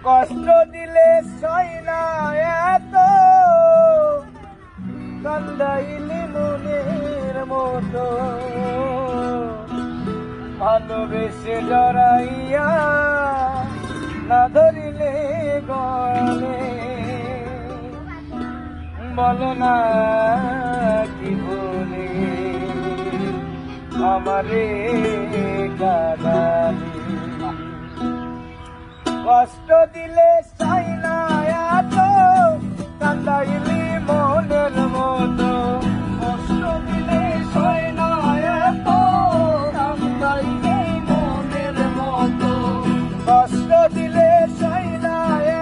কষ্ট দিলে সই না এত কান্দাইলি মনের মতো ভালোবেসে জড়াইয়া না ধরিলে গলে বলো না কি বলে আমারে কাঁদালি কষ্ট দিলে